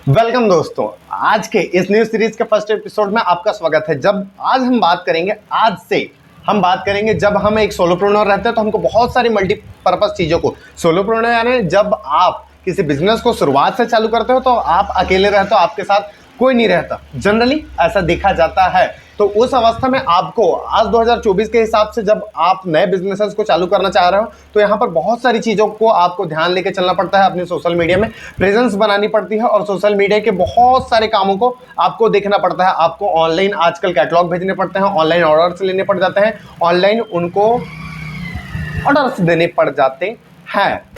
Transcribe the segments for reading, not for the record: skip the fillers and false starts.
Welcome दोस्तों, आज के इस न्यू सीरीज के फर्स्ट एपिसोड में आपका स्वागत है। जब आज हम बात करेंगे, जब हम एक सोलोप्रेन्योर रहते हैं तो हमको बहुत सारी मल्टीपर्पज चीज़ों को सोलोप्रेन्योर यानी जब आप किसी बिजनेस को शुरुआत से चालू करते हो तो आप अकेले रहते हो, आपके साथ कोई नहीं रहता। जनरली ऐसा देखा जाता है। तो उस अवस्था में आपको आज 2024 के हिसाब से जब आप नए बिजनेसेस को चालू करना चाह रहे हो तो यहाँ पर बहुत सारी चीज़ों को आपको ध्यान लेके चलना पड़ता है। अपने सोशल मीडिया में प्रेजेंस बनानी पड़ती है और सोशल मीडिया के बहुत सारे कामों को आपको देखना पड़ता है। आपको ऑनलाइन आजकल कैटलॉग भेजने पड़ते हैं, ऑनलाइन ऑर्डर्स लेने पड़ जाते हैं, ऑनलाइन उनको ऑर्डर्स देने पड़ जाते हैं।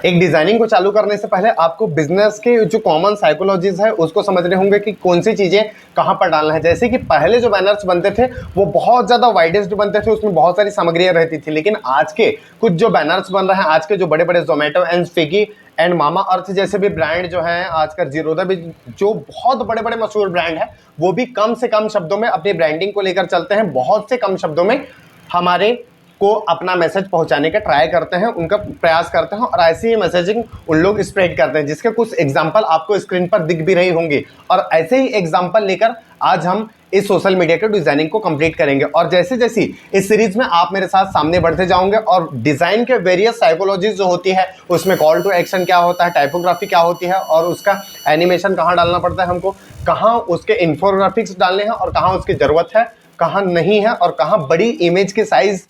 एक डिजाइनिंग को चालू करने से पहले आपको बिजनेस के जो कॉमन साइकोलॉजीज है उसको समझने होंगे कि कौन सी चीजें कहां पर डालना है। जैसे कि पहले जो बैनर्स बनते थे वो बहुत ज्यादा वाइडेस्ट बनते थे, उसमें बहुत सारी सामग्रियां रहती थी। लेकिन आज के कुछ जो बैनर्स बन रहे हैं, आज के जो बड़े बड़े जोमेटो एंड स्विगी एंड मामा अर्थ जैसे भी ब्रांड जो हैं, आजकल जीरोदा भी जो बहुत बड़े बड़े मशहूर ब्रांड है, वो भी कम से कम शब्दों में अपनी ब्रांडिंग को लेकर चलते हैं। बहुत से कम शब्दों में हमारे को अपना मैसेज पहुंचाने का ट्राई करते हैं, उनका प्रयास करते हैं और ऐसी ही मैसेजिंग उन लोग स्प्रेड करते हैं, जिसके कुछ एग्जांपल आपको स्क्रीन पर दिख भी रही होंगी। और ऐसे ही एग्जांपल लेकर आज हम इस सोशल मीडिया के डिजाइनिंग को कंप्लीट करेंगे। और जैसे जैसे इस सीरीज में आप मेरे साथ सामने बढ़ते जाओगे और डिजाइन के वेरियस साइकोलॉजीज जो होती है, उसमें कॉल टू एक्शन क्या होता है, टाइपोग्राफी क्या होती है और उसका एनिमेशन कहाँ डालना पड़ता है, हमको कहाँ उसके इन्फोग्राफिक्स डालने हैं और कहाँ उसकी जरूरत है, कहाँ नहीं है, और कहाँ बड़ी इमेज की साइज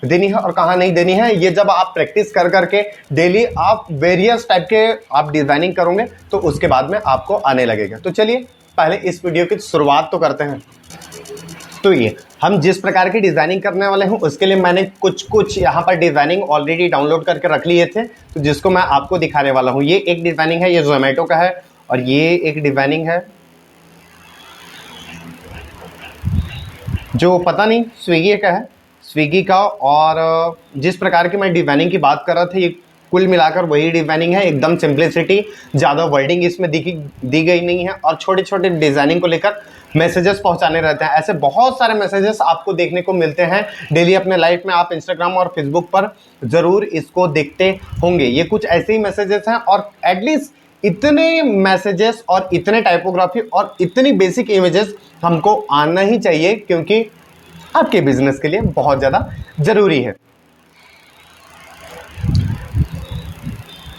देनी है और कहाँ नहीं देनी है, ये जब आप प्रैक्टिस कर करके डेली आप वेरियस टाइप के आप डिजाइनिंग करोगे तो उसके बाद में आपको आने लगेगा। तो चलिए पहले इस वीडियो की शुरुआत तो करते हैं। तो ये हम जिस प्रकार की डिजाइनिंग करने वाले हैं उसके लिए मैंने कुछ यहाँ पर डिजाइनिंग ऑलरेडी डाउनलोड करके रख लिए थे, तो जिसको मैं आपको दिखाने वाला हूँ। ये एक डिजाइनिंग है, ये जोमेटो का है, और ये एक डिजाइनिंग है जो पता नहीं स्विगी का है, स्विगी का। और जिस प्रकार की मैं डिजाइनिंग की बात कर रहा था, ये कुल मिलाकर वही डिजाइनिंग है। एकदम सिंप्लिसिटी, ज़्यादा वर्डिंग इसमें दी गई नहीं है और छोटे छोटे डिजाइनिंग को लेकर मैसेजेस पहुंचाने रहते हैं। ऐसे बहुत सारे मैसेजेस आपको देखने को मिलते हैं डेली अपने लाइफ में। आप इंस्टाग्राम और फेसबुक पर ज़रूर इसको देखते होंगे। ये कुछ ऐसे ही मैसेजेस हैं और एटलीस्ट इतने मैसेजेस और इतने टाइपोग्राफी और इतनी बेसिक इमेजेस हमको आना ही चाहिए, क्योंकि आपके बिजनेस के लिए बहुत ज़्यादा ज़रूरी है।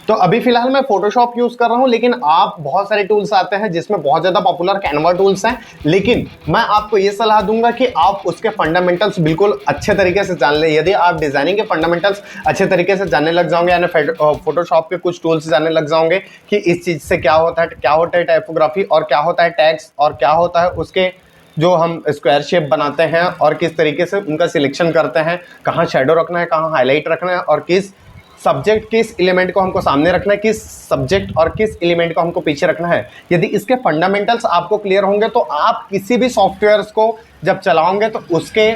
तो अभी फिलहाल मैं फोटोशॉप यूज़ कर रहा हूं, लेकिन आप बहुत सारे टूल्स आते हैं जिसमें बहुत ज़्यादा पॉपुलर कैनवा टूल्स हैं। लेकिन मैं आपको ये सलाह दूंगा कि आप उसके फंडामेंटल्स बिल्कुल अच्छे तरीके से जान लें। यदि आप डिज़ाइनिंग के फंडामेंटल्स अच्छे तरीके से जानने लग जाओगे, यानी फोटोशॉप के कुछ टूल्स जानने लग जाओगे कि इस चीज़ से क्या होता है टाइपोग्राफी, और क्या होता है टैग्स, और क्या होता है उसके जो हम स्क्वायर शेप बनाते हैं और किस तरीके से उनका सिलेक्शन करते हैं, कहाँ शेडो रखना है, कहाँ हाईलाइट रखना है, और किस सब्जेक्ट किस एलिमेंट को हमको सामने रखना है, किस सब्जेक्ट और किस एलिमेंट को हमको पीछे रखना है। यदि इसके फंडामेंटल्स आपको क्लियर होंगे तो आप किसी भी सॉफ्टवेयर्स को जब चलाओगे तो उसके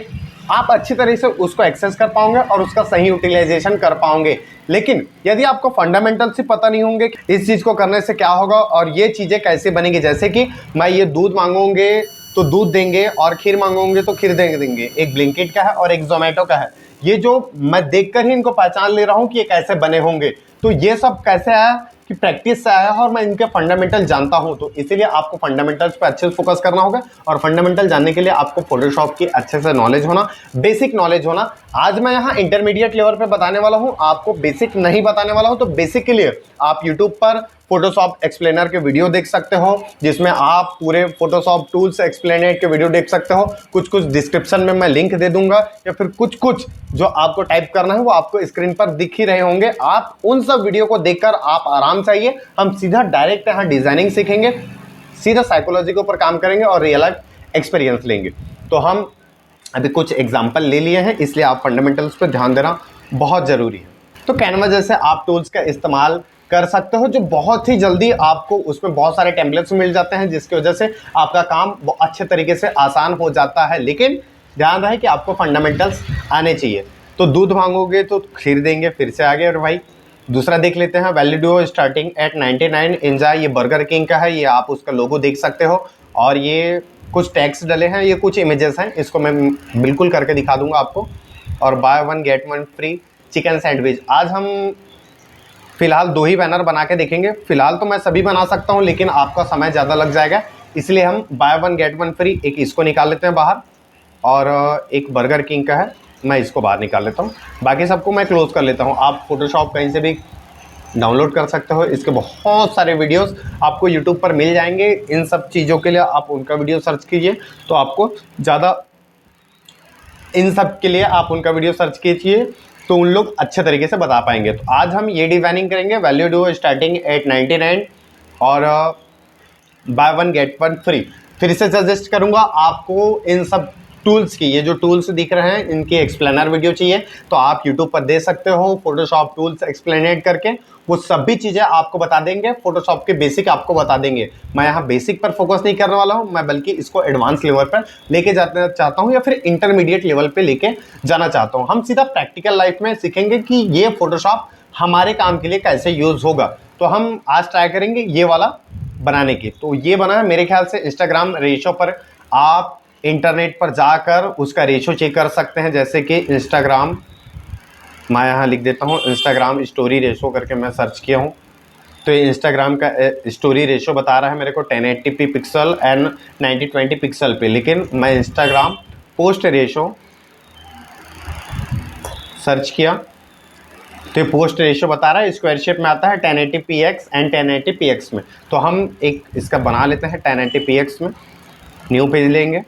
आप अच्छी तरह से उसको एक्सेस कर पाओगे और उसका सही यूटिलाइजेशन कर पाओगे। लेकिन यदि आपको फंडामेंटल्स ही पता नहीं होंगे इस चीज़ को करने से क्या होगा और ये चीज़ें कैसे बनेंगी, जैसे कि मैं ये दूध मांगूंगे तो दूध देंगे और खीर मांगोगे तो खीर देंगे, एक ब्लिंकिट का है और एक जोमेटो का है। ये जो मैं देखकर ही इनको पहचान ले रहा हूँ कि ये कैसे बने होंगे। तो ये सब कैसे आया कि प्रैक्टिस से आया है और मैं इनके फंडामेंटल जानता हूँ। तो इसीलिए आपको फंडामेंटल्स पे अच्छे से फोकस करना होगा और फंडामेंटल जानने के लिए आपको फोटोशॉप की अच्छे से नॉलेज होना, बेसिक नॉलेज होना। आज मैं यहाँ इंटरमीडिएट लेवल पे बताने वाला हूँ, आपको बेसिक नहीं बताने वाला हूँ। तो बेसिक के लिए आप यूट्यूब पर फोटोशॉप एक्सप्लेनर के वीडियो देख सकते हो, जिसमें आप पूरे फोटोशॉप टूल्स एक्सप्लेनेट के वीडियो देख सकते हो। कुछ डिस्क्रिप्शन में मैं लिंक दे दूंगा, या फिर कुछ जो आपको टाइप करना है वो आपको स्क्रीन पर दिख ही रहे होंगे। आप उन सब वीडियो को देखकर आप आराम से आइए, हम सीधा डायरेक्ट यहाँ डिजाइनिंग सीखेंगे, सीधा साइकोलॉजी के ऊपर काम करेंगे और रियल लाइफ एक्सपीरियंस लेंगे। तो हम अभी कुछ एग्जाम्पल ले लिए हैं, इसलिए आप फंडामेंटल्स पर ध्यान देना बहुत ज़रूरी है। तो कैनवा जैसे आप टूल्स का इस्तेमाल कर सकते हो, जो बहुत ही जल्दी आपको उसमें बहुत सारे टेम्पलेट्स मिल जाते हैं, जिसकी वजह से आपका काम वो अच्छे तरीके से आसान हो जाता है। लेकिन ध्यान रहे कि आपको फंडामेंटल्स आने चाहिए। तो दूध मांगोगे तो खीर देंगे, फिर से आगे। और भाई दूसरा देख लेते हैं, वैलिडो स्टार्टिंग एट 99 एंजॉय, ये बर्गर किंग का है, ये आप उसका लोगो देख सकते हो। और ये कुछ टैग्स डले हैं, ये कुछ इमेजेस हैं, इसको मैं बिल्कुल करके दिखा दूंगा आपको। और buy 1 get 1 free chicken sandwich. आज हम फिलहाल 2 ही बैनर बना के देखेंगे। फिलहाल तो मैं सभी बना सकता हूँ, लेकिन आपका समय ज़्यादा लग जाएगा, इसलिए हम by one get one free एक इसको निकाल लेते हैं बाहर, और एक बर्गर किंग का है, मैं इसको बाहर निकाल लेता हूँ। बाकी सबको मैं क्लोज कर लेता हूँ। आप फोटोशॉप कहीं से भी डाउनलोड कर सकते हो, इसके बहुत सारे वीडियोस आपको यूट्यूब पर मिल जाएंगे। इन सब चीज़ों के लिए आप उनका वीडियो सर्च कीजिए, तो आपको ज़्यादा, इन सब के लिए आप उनका वीडियो सर्च कीजिए, तो उन लोग अच्छे तरीके से बता पाएंगे। तो आज हम ये डिजाइनिंग करेंगे, वैल्यू डू स्टार्टिंग एट 99 और by one get one free. फिर से सजेस्ट करूंगा आपको इन सब टूल्स की, ये जो टूल्स दिख रहे हैं इनकी एक्सप्लेनर वीडियो चाहिए तो आप यूट्यूब पर दे सकते हो, फोटोशॉप टूल्स एक्सप्लेनेट करके वो सभी चीज़ें आपको बता देंगे, फोटोशॉप के बेसिक आपको बता देंगे। मैं यहाँ बेसिक पर फोकस नहीं करने वाला हूँ, मैं बल्कि इसको एडवांस लेवल पर लेके जाना चाहता हूँ, या फिर इंटरमीडिएट लेवल पे लेके जाना चाहता हूँ। हम सीधा प्रैक्टिकल लाइफ में सीखेंगे कि ये फोटोशॉप हमारे काम के लिए कैसे यूज़ होगा। तो हम आज ट्राई करेंगे ये वाला बनाने की। तो ये बना है मेरे ख्याल से इंस्टाग्राम रेशो पर, आप इंटरनेट पर जाकर उसका रेशो चेक कर सकते हैं। जैसे कि इंस्टाग्राम, मैं यहाँ लिख देता हूँ इंस्टाग्राम स्टोरी रेशो करके मैं सर्च किया हूँ, तो ये इंस्टाग्राम का स्टोरी रेशो बता रहा है मेरे को 1080p पिक्सल एंड 1920 पिक्सल पे, लेकिन मैं इंस्टाग्राम पोस्ट रेशो सर्च किया तो ये पोस्ट रेशो बता रहा है स्क्वायर शेप में आता है 1080px एंड 1080px में। तो हम एक इसका बना लेते हैं 1080px में, न्यू पेज लेंगे,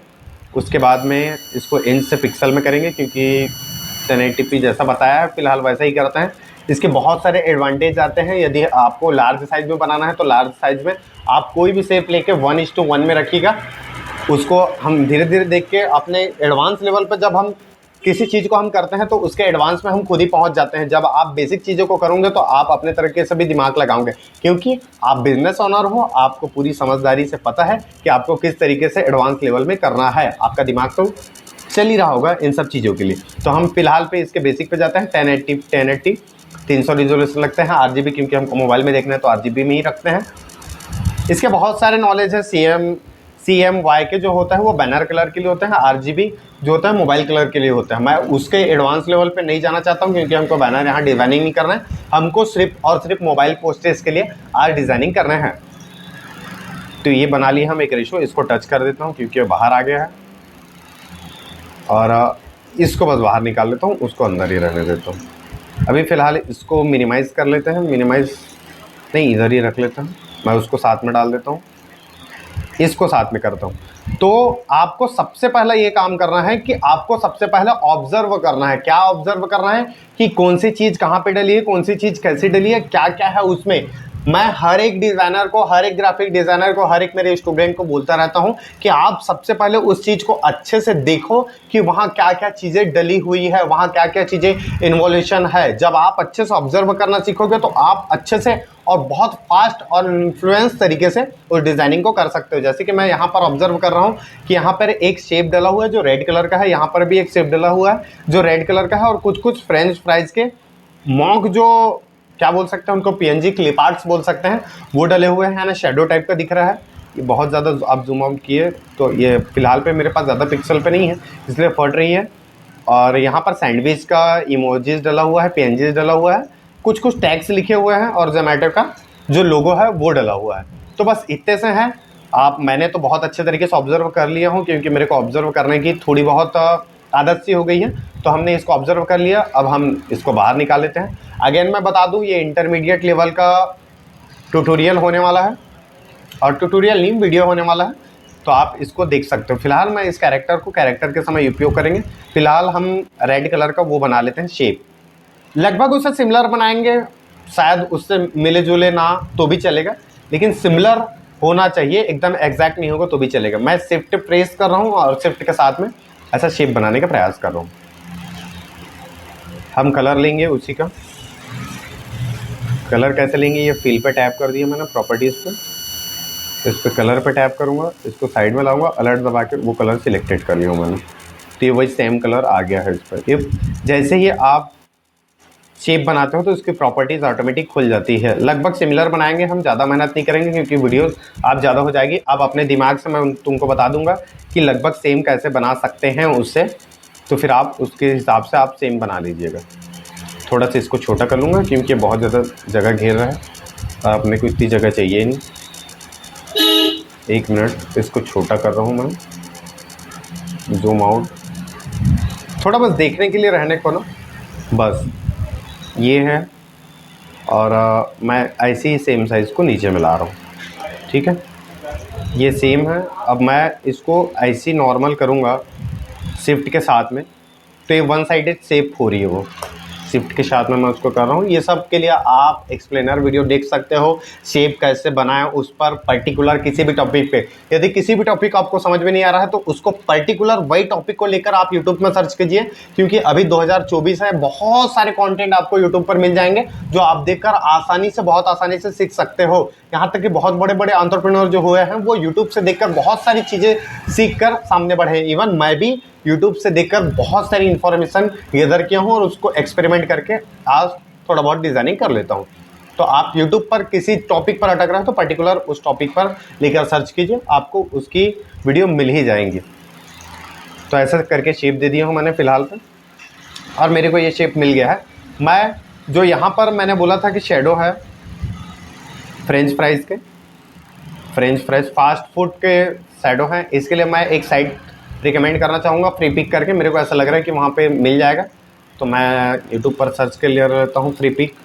उसके बाद में इसको इंच से पिक्सल में करेंगे क्योंकि 1080p जैसा बताया है फिलहाल वैसा ही करते हैं। इसके बहुत सारे एडवांटेज आते हैं। यदि आपको लार्ज साइज में बनाना है तो लार्ज साइज में आप कोई भी शेप लेके 1:1 में रखिएगा, उसको हम धीरे धीरे देख के अपने एडवांस लेवल पर जब हम किसी चीज़ को हम करते हैं तो उसके एडवांस में हम खुद ही पहुंच जाते हैं। जब आप बेसिक चीज़ों को करोगे तो आप अपने तरीके से भी दिमाग लगाओगे, क्योंकि आप बिजनेस ओनर हो, आपको पूरी समझदारी से पता है कि आपको किस तरीके से एडवांस लेवल में करना है। आपका दिमाग तो चल ही रहा होगा इन सब चीज़ों के लिए। तो हम फिलहाल पे इसके बेसिक पे जाते हैं। 1080 300 रिजोल्यूशन लगते हैं, RGB क्योंकि हमको मोबाइल में देखना है तो RGB में ही रखते हैं। इसके बहुत सारे नॉलेज है। CMY के जो होता है वो बैनर कलर के लिए होते हैं, RGB जो होता है मोबाइल कलर के लिए होता है। मैं उसके एडवांस लेवल पे नहीं जाना चाहता हूँ क्योंकि हमको बैनर यहाँ डिज़ाइनिंग नहीं करना है, हमको सिर्फ और सिर्फ मोबाइल पोस्टर्स के लिए आज डिज़ाइनिंग करना है। तो ये बना लिया हम एक रेशो, इसको टच कर देता हूँ क्योंकि बाहर आ गया है, और इसको बस बाहर निकाल लेता हूँ, उसको अंदर ही रहने देता हूँ। अभी फ़िलहाल इसको मिनिमाइज़ कर लेते हैं, मिनिमाइज़ नहीं इधर ही रख लेता हूँ, मैं उसको साथ में डाल देता हूँ, इसको साथ में करता हूँ। तो आपको सबसे पहला ये काम करना है कि आपको सबसे पहले ऑब्जर्व करना है। क्या ऑब्जर्व करना है कि कौन सी चीज़ कहाँ पे डली है, कौन सी चीज़ कैसे डली है, क्या क्या है उसमें। मैं हर एक डिज़ाइनर को, हर एक ग्राफिक डिज़ाइनर को, हर एक मेरे स्टूडेंट को बोलता रहता हूं कि आप सबसे पहले उस चीज़ को अच्छे से देखो कि वहाँ क्या क्या चीज़ें डली हुई है, वहाँ क्या क्या चीज़ें इन्वोल्यूशन है। जब आप अच्छे से ऑब्जर्व करना सीखोगे तो आप अच्छे से और बहुत फास्ट और इन्फ्लुएंस तरीके से उस डिज़ाइनिंग को कर सकते हो। जैसे कि मैं यहाँ पर ऑब्जर्व कर रहा हूँ कि यहाँ पर एक शेप डला हुआ है जो रेड कलर का है, यहाँ पर भी एक शेप डला हुआ है जो रेड कलर का है, और कुछ कुछ फ्रेंच फ्राइज के मॉक जो क्या बोल सकते हैं उनको PNG क्लिप आर्ट्स बोल सकते हैं, वो डले हुए हैं ना, शेडो टाइप का दिख रहा है। ये बहुत ज़्यादा आप जूम आउट किए तो ये फिलहाल पे मेरे पास ज़्यादा पिक्सल पे नहीं है इसलिए फट रही है। और यहाँ पर सैंडविच का इमोजीज डला हुआ है, PNG डला हुआ है, कुछ कुछ टैग्स लिखे हुए हैं, और जोमेटो का जो लोगो है वो डला हुआ है। तो बस इतने से है। मैंने तो बहुत अच्छे तरीके से ऑब्जर्व कर लिया हूँ क्योंकि मेरे को ऑब्जर्व करने की थोड़ी बहुत आदत सी हो गई है, तो हमने इसको ऑब्जर्व कर लिया। अब हम इसको बाहर निकाल लेते हैं। अगेन मैं बता दूं ये इंटरमीडिएट लेवल का ट्यूटोरियल होने वाला है, और ट्यूटोरियल नहीं वीडियो होने वाला है, तो आप इसको देख सकते हो। फिलहाल मैं इस कैरेक्टर के समय उपयोग करेंगे। फिलहाल हम रेड कलर का वो बना लेते हैं शेप, लगभग उससे सिमिलर बनाएंगे, शायद उससे मिले जुले ना तो भी चलेगा, लेकिन सिमिलर होना चाहिए, एकदम एग्जैक्ट नहीं होगा तो भी चलेगा। मैं शिफ्ट प्रेस कर रहा हूँ और शिफ्ट के साथ में ऐसा शेप बनाने का प्रयास कर रहा हूँ। हम कलर लेंगे उसी का, कलर कैसे लेंगे, ये फिल पे टैप कर दिया मैंने प्रॉपर्टीज़ पे, इस पर कलर पे टैप करूँगा, इसको साइड में लाऊंगा, अलर्ट दबा के वो कलर सिलेक्टेड कर लिया मैंने, तो ये वही सेम कलर आ गया है इस पर। ये जैसे ही आप शेप बनाते हो तो इसकी प्रॉपर्टीज़ ऑटोमेटिक खुल जाती है। लगभग सिमिलर बनाएंगे हम, ज़्यादा मेहनत नहीं करेंगे क्योंकि वीडियोस आप ज़्यादा हो जाएगी। अब अपने दिमाग से मैं तुमको बता दूंगा कि लगभग सेम कैसे बना सकते हैं उससे, तो फिर आप उसके हिसाब से आप सेम बना लीजिएगा। थोड़ा सा इसको छोटा कर लूँगा क्योंकि बहुत ज़्यादा जगह घेर रहा है और अपने को इतनी जगह चाहिए नहीं। 1 मिनट, इसको छोटा कर रहा हूँ मैं, जूम आउट, थोड़ा बस देखने के लिए रहने को ना, बस ये है। और मैं ऐसे ही सेम साइज़ को नीचे मिला रहा हूँ, ठीक है, ये सेम है। अब मैं इसको ऐसे ही नॉर्मल करूँगा शिफ्ट के साथ में, तो ये वन साइडेड शेप हो रही है, वो शिफ्ट के साथ में मैं उसको कर रहा हूँ। ये सब के लिए आप एक्सप्लेनर वीडियो देख सकते हो, शेप कैसे बनाएं उस पर पर्टिकुलर किसी भी टॉपिक पे। यदि किसी भी टॉपिक आपको समझ में नहीं आ रहा है तो उसको पर्टिकुलर वही टॉपिक को लेकर आप यूट्यूब में सर्च कीजिए, क्योंकि अभी 2024 है, बहुत सारे कंटेंट आपको यूट्यूब पर मिल जाएंगे जो आप देखकर आसानी से, बहुत आसानी से सीख सकते हो। यहाँ तक कि बहुत बड़े बड़े एंटरप्रेन्योर जो हुए हैं वो यूट्यूब से देखकर बहुत सारी चीज़ें सीख कर सामने बढ़े। इवन मैं भी यूट्यूब से देखकर बहुत सारी इन्फॉर्मेशन गैदर किया हूँ और उसको एक्सपेरिमेंट करके आज थोड़ा बहुत डिज़ाइनिंग कर लेता हूँ। तो आप यूट्यूब पर किसी टॉपिक पर अटक रहे हो तो पर्टिकुलर उस टॉपिक पर लेकर सर्च कीजिए, आपको उसकी वीडियो मिल ही जाएंगी। तो ऐसा करके शेप दे दिया हूँ मैंने फ़िलहाल पर, और मेरे को ये शेप मिल गया है। मैं जो यहाँ पर मैंने बोला था कि शेडो है फ्रेंच फ्राइज़ के, फ्रेंच फ्राइज़ फास्ट फूड के शेडो हैं, इसके लिए मैं एक साइट रिकमेंड करना चाहूँगा फ्री पिक करके। मेरे को ऐसा लग रहा है कि वहाँ पे मिल जाएगा, तो मैं यूट्यूब पर सर्च कर ले लेता हूँ फ्री पिक।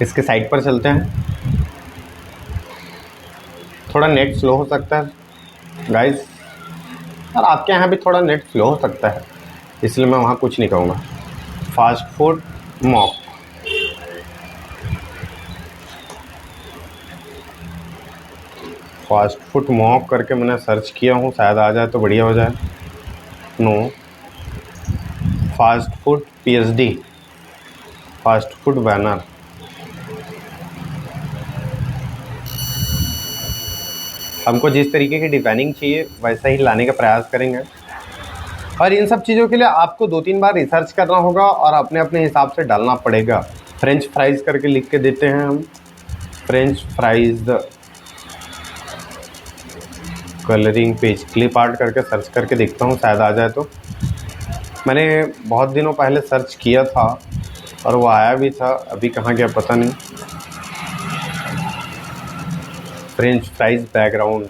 इसके साइट पर चलते हैं। थोड़ा नेट स्लो हो सकता है गाइस, और आपके यहाँ भी थोड़ा नेट स्लो हो सकता है, इसलिए मैं वहाँ कुछ नहीं कहूँगा। Fast food mock, fast food mock करके मैंने सर्च किया हूँ, शायद आ जाए तो बढ़िया हो जाए। No, fast food PSD, fast food banner. हमको जिस तरीके की डिज़ाइनिंग चाहिए वैसा ही लाने का प्रयास करेंगे, और इन सब चीज़ों के लिए आपको 2-3 बार रिसर्च करना होगा और अपने अपने हिसाब से डालना पड़ेगा। फ्रेंच फ्राइज़ करके लिख के देते हैं हम, French fries colouring page, clip art करके सर्च करके देखता हूँ, शायद आ जाए तो। मैंने बहुत दिनों पहले सर्च किया था और वो आया भी था, अभी कहाँ गया पता नहीं। फ्रेंच फ्राइज़ बैकग्राउंड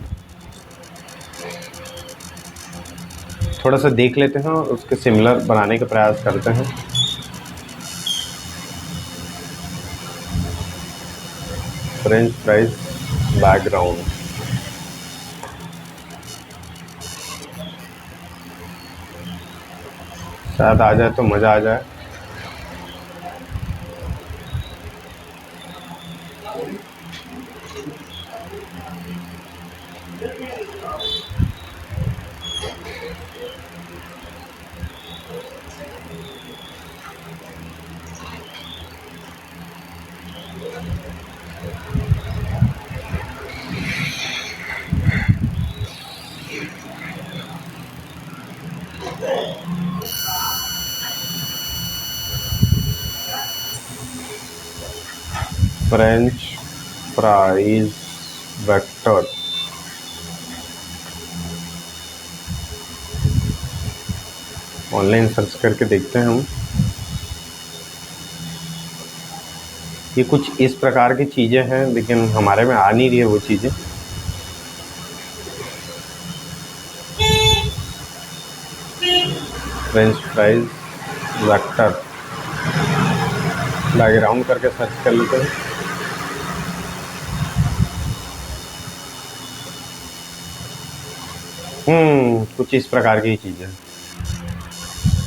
थोड़ा सा देख लेते हैं और उसके सिमिलर बनाने का प्रयास करते हैं। फ्रेंच फ्राइज़ बैकग्राउंड, शायद आ जाए तो मज़ा आ जाए। French fries vector, online search करके देखते हैं हम। ये कुछ इस प्रकार की चीज़ें हैं, लेकिन हमारे में आ नहीं रही है वो चीज़ें। फ्रेंच फ्राइज़ वेक्टर बैकग्राउंड करके सर्च कर लेते हैं। कुछ इस प्रकार की चीज़ें,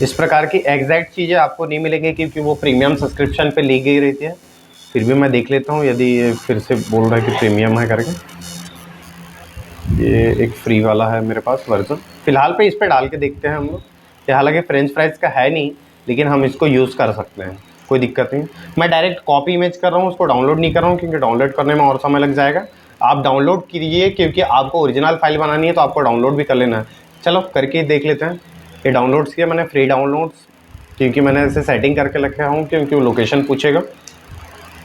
इस प्रकार की एग्जैक्ट चीज़ें आपको नहीं मिलेंगी क्योंकि वो प्रीमियम सब्सक्रिप्शन पे ली गई रहती है। फिर भी मैं देख लेता हूँ, यदि ये फिर से बोल रहा है कि प्रीमियम है करके। ये एक फ्री वाला है मेरे पास वर्जन, फ़िलहाल पे इस पे डाल के देखते हैं हम लोग। ये हालांकि फ्रेंच फ्राइज़ का है नहीं, लेकिन हम इसको यूज़ कर सकते हैं, कोई दिक्कत नहीं। मैं डायरेक्ट कॉपी इमेज कर रहा हूँ, उसको डाउनलोड नहीं कर रहा हूँ क्योंकि डाउनलोड करने में और समय लग जाएगा। आप डाउनलोड कीजिए क्योंकि आपको ओरिजिनल फाइल बनानी है तो आपको डाउनलोड भी कर लेना है। चलो करके देख लेते हैं। ये डाउनलोड्स किया मैंने, फ्री डाउनलोड्स, क्योंकि मैंने ऐसे सेटिंग करके रखा हूँ क्योंकि वो लोकेशन पूछेगा,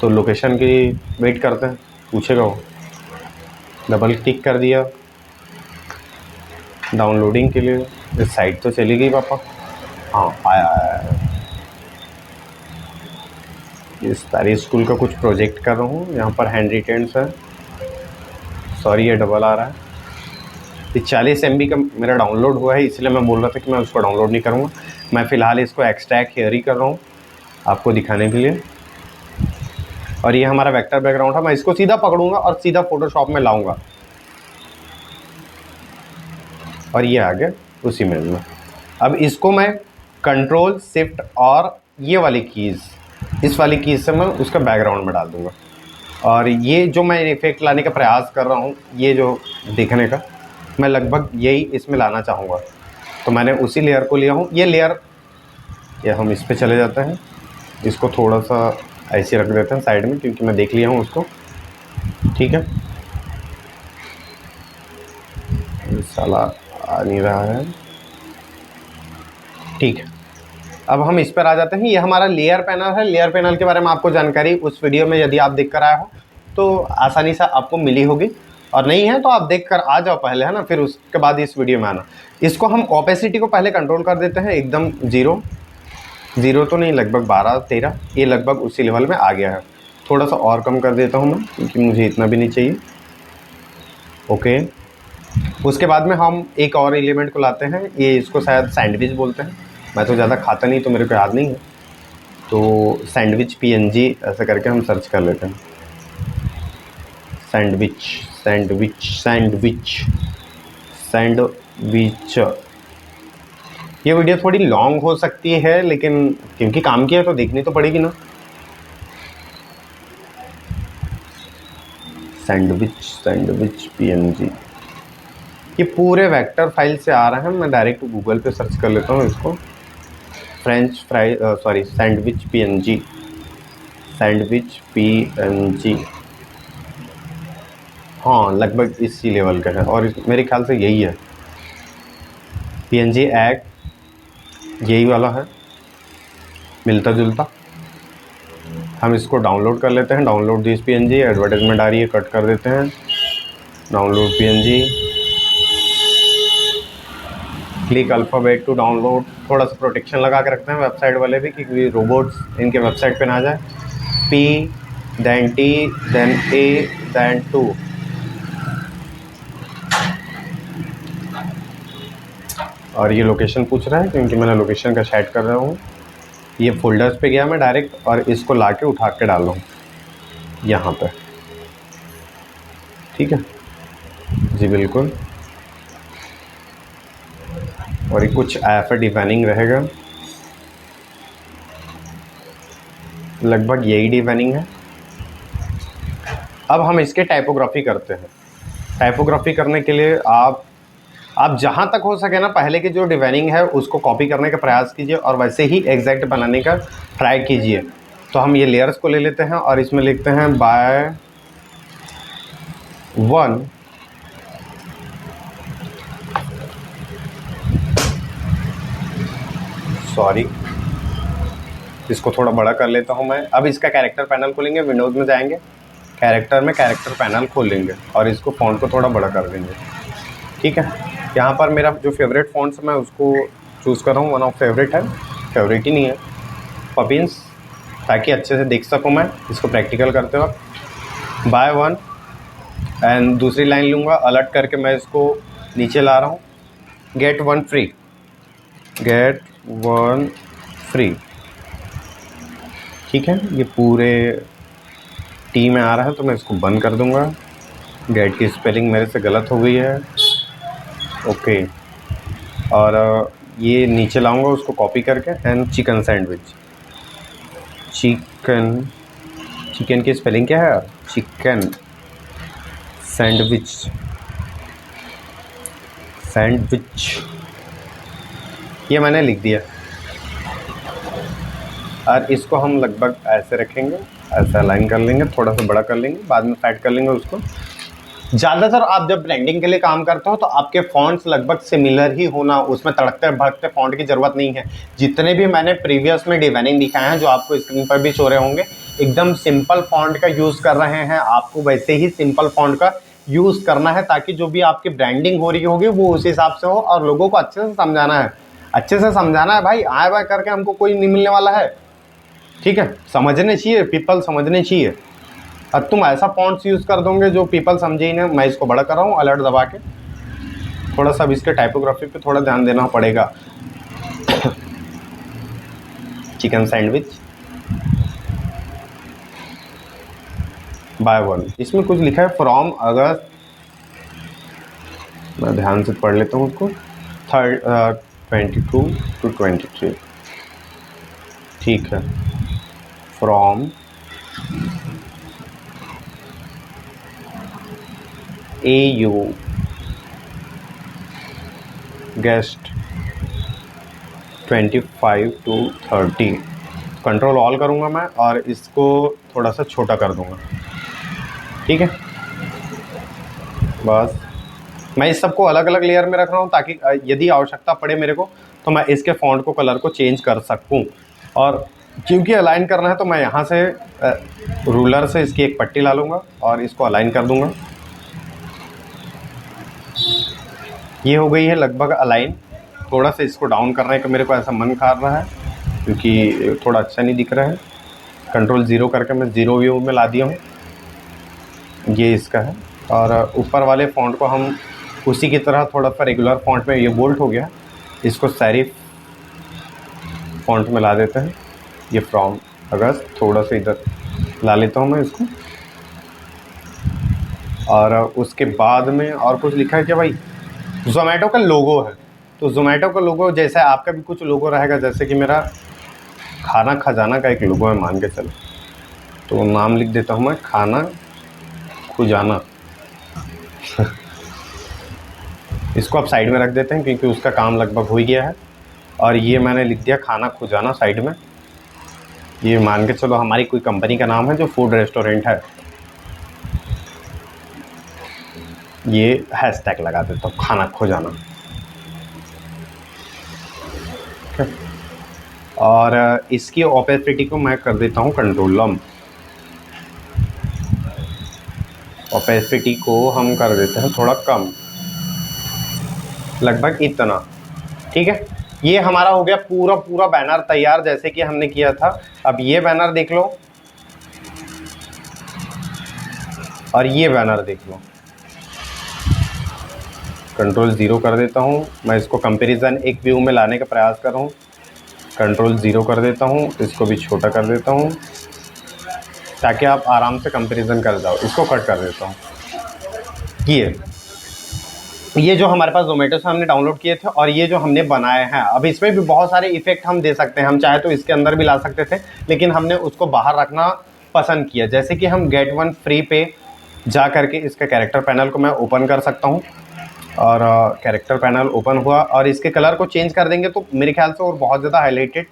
तो लोकेशन की वेट करते हैं, पूछेगा वो। डबल क्लिक कर दिया डाउनलोडिंग के लिए, इस साइट तो चली गई पापा। हाँ आया आया। इस तारी स्कूल का कुछ प्रोजेक्ट कर रहा हूँ, यहाँ पर हैंड रिटेन्स है, सॉरी ये डबल आ रहा है। ये 40 MB का मेरा डाउनलोड हुआ है, इसलिए मैं बोल रहा था कि मैं उसको डाउनलोड नहीं करूँगा। मैं फ़िलहाल इसको एक्सट्रैक्ट हियर ही कर रहा हूँ आपको दिखाने के लिए। और ये हमारा वेक्टर बैकग्राउंड है, मैं इसको सीधा पकड़ूंगा और सीधा फोटोशॉप में लाऊंगा और ये आ गया उसी इमेज में। अब इसको मैं कंट्रोल शिफ्ट और ये वाली कीज़, इस वाली कीज़ से मैं उसका बैकग्राउंड में डाल दूंगा। और ये जो मैं इफेक्ट लाने का प्रयास कर रहा हूँ, ये जो देखने का, मैं लगभग यही इसमें लाना चाहूँगा। तो मैंने उसी लेयर को लिया हूँ। ये लेयर, ये हम इस पे चले जाते हैं, इसको थोड़ा सा ऐसे रख देते हैं साइड में, क्योंकि मैं देख लिया हूँ उसको। ठीक है, साला आ नहीं रहा है। ठीक है, अब हम इस पर आ जाते हैं। ये हमारा लेयर पैनल है। लेयर पैनल के बारे में आपको जानकारी उस वीडियो में यदि आप देख कर आए हो तो आसानी से आपको मिली होगी, और नहीं है तो आप देख कर आ जाओ पहले, है ना, फिर उसके बाद इस वीडियो में आना। इसको हम ओपेसिटी को पहले कंट्रोल कर देते हैं, एकदम ज़ीरो तो नहीं, लगभग 12-13, ये लगभग उसी लेवल में आ गया है। थोड़ा सा और कम कर देता हूँ मैं, क्योंकि मुझे इतना भी नहीं चाहिए। ओके, उसके बाद में हम एक और एलिमेंट को लाते हैं, ये इसको शायद सैंडविच बोलते हैं, मैं तो ज़्यादा खाता नहीं तो मेरे को याद नहीं है। तो सैंडविच PNG ऐसा करके हम सर्च कर लेते हैं। Sandwich sandwich sandwich sandwich. ये वीडियो थोड़ी लॉन्ग हो सकती है, लेकिन क्योंकि काम की है तो देखनी तो पड़ेगी ना। सैंडविच सैंडविच PNG, ये पूरे वेक्टर फाइल से आ रहा है। मैं डायरेक्ट गूगल पे सर्च कर लेता हूँ इसको, French fry sorry sandwich PNG, sandwich PNG। हाँ, लगभग इसी लेवल का है, और मेरे ख्याल से यही है PNG एग, यही वाला है, मिलता जुलता। हम इसको डाउनलोड कर लेते हैं। डाउनलोड दिस PNG, एडवर्टाइजमेंट आ रही है, कट कर देते हैं। Download PNG, click alphabet to download. थोड़ा सा प्रोटेक्शन लगा के रखते हैं वेबसाइट वाले भी, क्योंकि रोबोट्स इनके वेबसाइट पे ना जाए। P then T then A then 2। और ये लोकेशन पूछ रहा है, क्योंकि मैंने लोकेशन का सेट कर रहा हूँ। ये फोल्डर्स पे गया मैं डायरेक्ट, और इसको ला के उठा के डाल रहा हूँ यहाँ पे। ठीक है जी, बिल्कुल। और ये कुछ ऐसा डिफाइनिंग रहेगा, लगभग यही डिफाइनिंग है। अब हम इसके टाइपोग्राफी करते हैं। टाइपोग्राफी करने के लिए आप जहाँ तक हो सके ना, पहले की जो डिजाइनिंग है उसको कॉपी करने का प्रयास कीजिए और वैसे ही एग्जैक्ट बनाने का ट्राई कीजिए। तो हम ये लेयर्स को ले लेते हैं और इसमें लिखते हैं बाय 1 सॉरी, इसको थोड़ा बड़ा कर लेता हूँ मैं। अब इसका कैरेक्टर पैनल खोलेंगे, विंडोज़ में जाएंगे, कैरेक्टर में कैरेक्टर पैनल खोल लेंगे और इसको फ़ॉन्ट को थोड़ा बड़ा कर देंगे। ठीक है, यहाँ पर मेरा जो फेवरेट फ़ॉन्ट्स मैं उसको चूज़ कर रहा हूँ। वन ऑफ फेवरेट है, फेवरेट ही नहीं है, पपिन्स, ताकि अच्छे से देख सकूँ मैं इसको प्रैक्टिकल करते वक्त। बाय 1 एंड दूसरी लाइन लूँगा, अलर्ट करके मैं इसको नीचे ला रहा हूँ। Get 1 free, get 1 free. ठीक है, ये पूरे टी में आ रहा है तो मैं इसको बंद कर दूँगा। गेट की स्पेलिंग मेरे से गलत हो गई है। ओके, और ये नीचे लाऊंगा उसको कॉपी करके, एंड चिकन सैंडविच। चिकन की स्पेलिंग क्या है? चिकन सैंडविच, सैंडविच, ये मैंने लिख दिया। और इसको हम लगभग ऐसे रखेंगे, ऐसा अलाइन कर लेंगे, थोड़ा सा बड़ा कर लेंगे, बाद में सेट कर लेंगे उसको। ज़्यादातर आप जब ब्रांडिंग के लिए काम करते हो तो आपके फ़ॉन्ट्स लगभग सिमिलर ही होना, उसमें तड़कते भड़कते फ़ॉन्ट की ज़रूरत नहीं है। जितने भी मैंने प्रीवियस में डिज़ाइनिंग दिखाए हैं, जो आपको स्क्रीन पर भी शो रहे होंगे, एकदम सिंपल फ़ॉन्ट का यूज़ कर रहे हैं। आपको वैसे ही सिंपल फ़ॉन्ट का यूज़ करना है, ताकि जो भी आपकी ब्रांडिंग हो रही होगी वो उस हिसाब से हो और लोगों को अच्छे से समझाना है। अच्छे से समझाना है भाई, आए बाय करके हमको कोई नहीं मिलने वाला है, ठीक है। समझने चाहिए, पीपल समझने चाहिए। अब तुम ऐसा फॉन्ट्स यूज़ कर दोगे जो पीपल समझे ही ना। मैं इसको बड़ा कर रहा हूँ अलर्ट दबा के, थोड़ा सा अब इसके टाइपोग्राफी पे थोड़ा ध्यान देना पड़ेगा। चिकन सैंडविच बाय वन, इसमें कुछ लिखा है फ्रॉम अगस्त, मैं ध्यान से पढ़ लेता हूँ उसको। 22 to 23, ठीक है। From AU guest 25 to 30। Control all करूँगा मैं और इसको थोड़ा सा छोटा कर दूँगा, ठीक है। बस मैं इस सबको अलग अलग लेयर में रख रहा हूँ ताकि यदि आवश्यकता पड़े मेरे को तो मैं इसके फ़ॉन्ट को कलर को चेंज कर सकूँ। और क्योंकि अलाइन करना है तो मैं यहाँ से रूलर से इसकी एक पट्टी ला लूँगा और इसको अलाइन कर दूँगा। ये हो गई है लगभग अलाइन। थोड़ा सा इसको डाउन करने का मेरे को ऐसा मन कर रहा है क्योंकि थोड़ा अच्छा नहीं दिख रहा है। कंट्रोल 0 करके मैं 0 व्यू में ला दिया हूँ, ये इसका है। और ऊपर वाले फ़ॉन्ट को हम उसी की तरह थोड़ा सा रेगुलर फ़ॉन्ट में, ये बोल्ट हो गया, इसको सेरिफ फ़ॉन्ट में ला देते हैं। ये फ्रॉम अगस्त थोड़ा सा इधर ला लेता हूँ मैं इसको। और उसके बाद में और कुछ लिखा है कि भाई ज़ोमैटो का लोगो है, तो ज़ोमैटो का लोगो जैसे आपका भी कुछ लोगो रहेगा, जैसे कि मेरा खाना खजाना का एक लोगो है मान के चलो, तो नाम लिख देता हूँ मैं खाना खुजाना। इसको आप साइड में रख देते हैं क्योंकि उसका काम लगभग हो ही गया है। और ये मैंने लिख दिया खाना खुजाना साइड में। ये मान के चलो हमारी कोई कंपनी का नाम है जो फूड रेस्टोरेंट है। ये हैशटैग लगा देता हूँ खाना खुजाना, और इसकी ओपेसिटी को मैं कर देता हूँ कंट्रोल। ओपेसिटी को हम कर देते हैं थोड़ा कम, लगभग इतना, ठीक है। ये हमारा हो गया पूरा पूरा बैनर तैयार जैसे कि हमने किया था। अब ये बैनर देख लो और ये बैनर देख लो। कंट्रोल 0 कर देता हूँ मैं, इसको कंपैरिजन एक व्यू में लाने का प्रयास कर रहा हूँ। कंट्रोल 0 कर देता हूँ, इसको भी छोटा कर देता हूँ ताकि आप आराम से कंपैरिजन कर जाओ। इसको कट कर देता हूँ। ये जो हमारे पास ज़ोमैटो से हमने डाउनलोड किए थे और ये जो हमने बनाए हैं, अब इसमें भी बहुत सारे इफ़ेक्ट हम दे सकते हैं। हम चाहे तो इसके अंदर भी ला सकते थे लेकिन हमने उसको बाहर रखना पसंद किया। जैसे कि हम गेट वन फ्री पे जा करके इसके कैरेक्टर पैनल को मैं ओपन कर सकता हूँ और कैरेक्टर पैनल ओपन हुआ और इसके कलर को चेंज कर देंगे तो मेरे ख्याल से और बहुत ज़्यादा हाईलाइटेड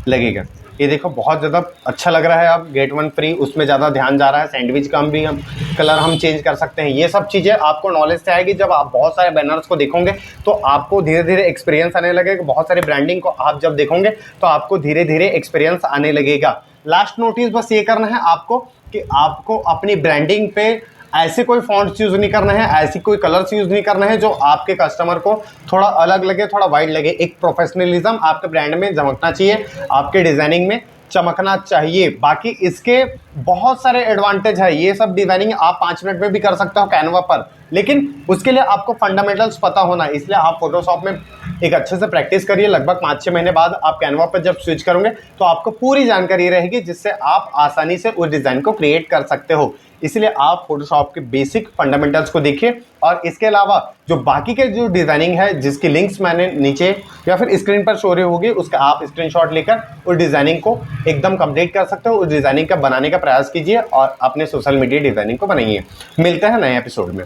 लगेगा। ये देखो बहुत ज़्यादा अच्छा लग रहा है। अब गेट वन फ्री उसमें ज़्यादा ध्यान जा रहा है। सैंडविच का भी हम कलर हम चेंज कर सकते हैं। ये सब चीज़ें आपको नॉलेज से आएगी जब आप बहुत सारे बैनर्स को देखोगे तो आपको धीरे धीरे एक्सपीरियंस आने लगेगा। बहुत सारे ब्रांडिंग को आप जब देखोगे तो आपको धीरे धीरे एक्सपीरियंस आने लगेगा। लास्ट नोटिस बस ये करना है आपको कि आपको अपनी ब्रांडिंग पे ऐसे कोई फॉन्ट्स यूज़ नहीं करना है, ऐसी कोई कलर्स यूज़ नहीं करना है जो आपके कस्टमर को थोड़ा अलग लगे, थोड़ा वाइड लगे। एक प्रोफेशनलिज्म आपके ब्रांड में झमकना चाहिए, आपके डिज़ाइनिंग में चमकना चाहिए। बाकी इसके बहुत सारे एडवांटेज है। ये सब डिज़ाइनिंग आप 5 मिनट में भी कर सकते हो कैनवा पर, लेकिन उसके लिए आपको फंडामेंटल्स पता होना है। इसलिए आप फोटोशॉप में एक अच्छे से प्रैक्टिस करिए। लगभग 5-6 महीने बाद आप कैनवा पर जब स्विच करोगे तो आपको पूरी जानकारी रहेगी जिससे आप आसानी से उस डिज़ाइन को क्रिएट कर सकते हो। इसलिए आप फोटोशॉप के बेसिक फंडामेंटल्स को देखिए और इसके अलावा जो बाकी के जो डिज़ाइनिंग है जिसकी लिंक्स मैंने नीचे या फिर स्क्रीन पर शो रही होगी उसका आप स्क्रीनशॉट लेकर उस डिज़ाइनिंग को एकदम कंप्लीट कर सकते हो। उस डिज़ाइनिंग का बनाने का प्रयास कीजिए और अपने सोशल मीडिया डिज़ाइनिंग को बनाइए। मिलते हैं नए एपिसोड में।